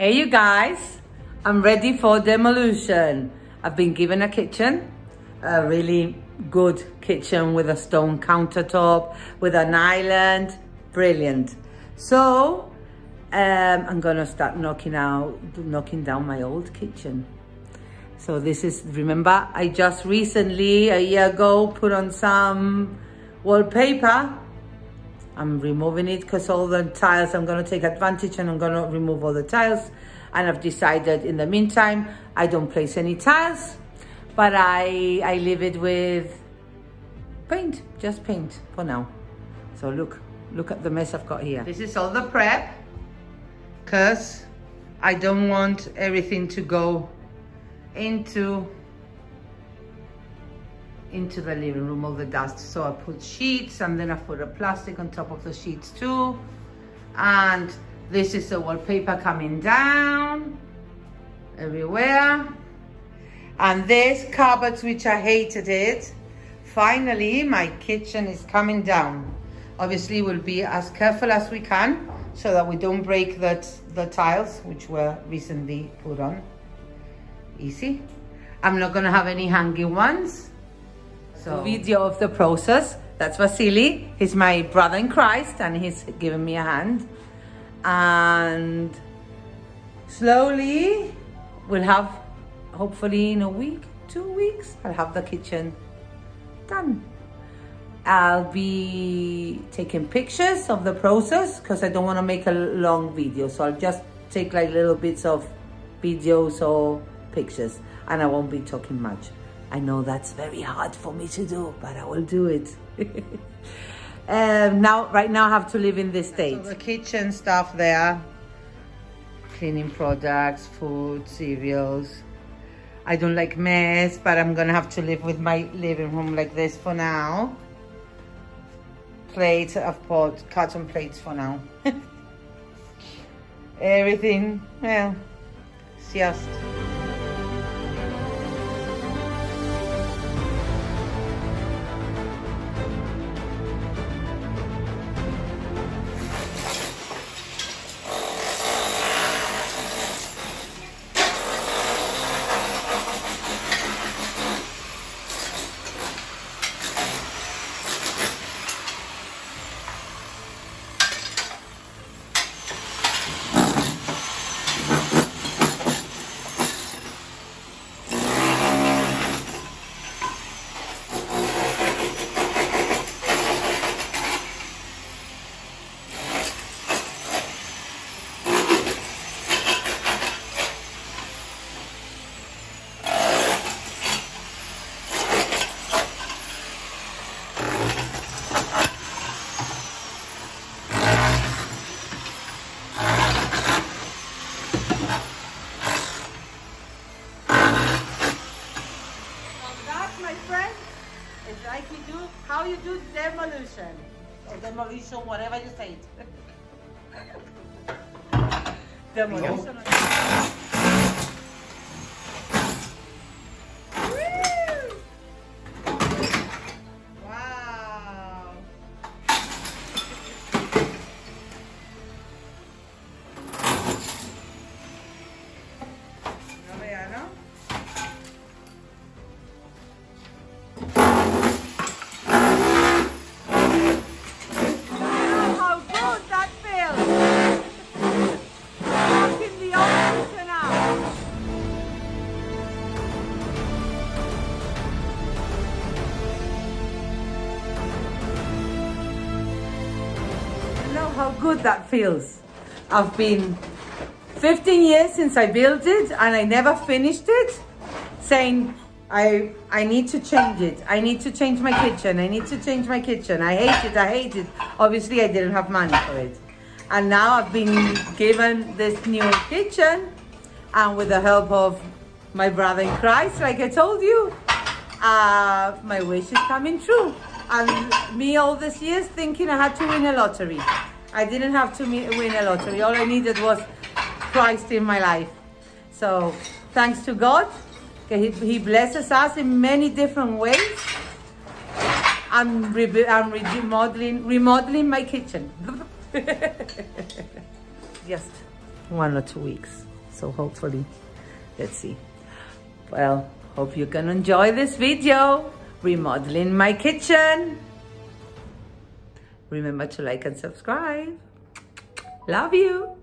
Hey you guys, I'm ready for demolition. I've been given a kitchen, a really good kitchen with a stone countertop, with an island, brilliant. So I'm gonna start knocking down my old kitchen. So this is, remember, I just recently, a year ago, put on some wallpaper. I'm removing it because all the tiles, I'm going to take advantage and I'm going to remove all the tiles. And I've decided in the meantime, I don't place any tiles, but I leave it with paint, just paint for now. So look at the mess I've got here. This is all the prep because I don't want everything to go into the living room, all the dust. So I put sheets and then I put a plastic on top of the sheets too. And this is the wallpaper coming down everywhere. And this carpets, which I hated it, finally my kitchen is coming down. Obviously we'll be as careful as we can so that we don't break the tiles which were recently put on. Easy. I'm not gonna have any hanging ones. So video of the process. That's Vasily. He's my brother in Christ and he's giving me a hand. And slowly we'll have, hopefully in a week, 2 weeks, I'll have the kitchen done. I'll be taking pictures of the process because I don't want to make a long video. So I'll just take like little bits of videos or pictures and I won't be talking much. I know that's very hard for me to do, but I will do it. Right now I have to live in this state. So the kitchen stuff there, cleaning products, food, cereals. I don't like mess, but I'm gonna have to live with my living room like this for now. Plates, I've bought carton plates for now. Everything, well, it's just. It's like how you do demolition. Or demolition, whatever you say it. Demolition. Wow. How good that feels. I've been 15 years since I built it and I never finished it, saying I need to change it. I need to change my kitchen. I need to change my kitchen. I hate it. Obviously I didn't have money for it. And now I've been given this new kitchen and with the help of my brother in Christ, like I told you, my wish is coming true. And me all these years thinking I had to win a lottery. I didn't have to win a lottery. All I needed was Christ in my life. So thanks to God, He blesses us in many different ways. I'm remodeling my kitchen. Just 1 or 2 weeks. So hopefully, let's see. Well, hope you can enjoy this video, remodeling my kitchen. Remember to like and subscribe. Love you.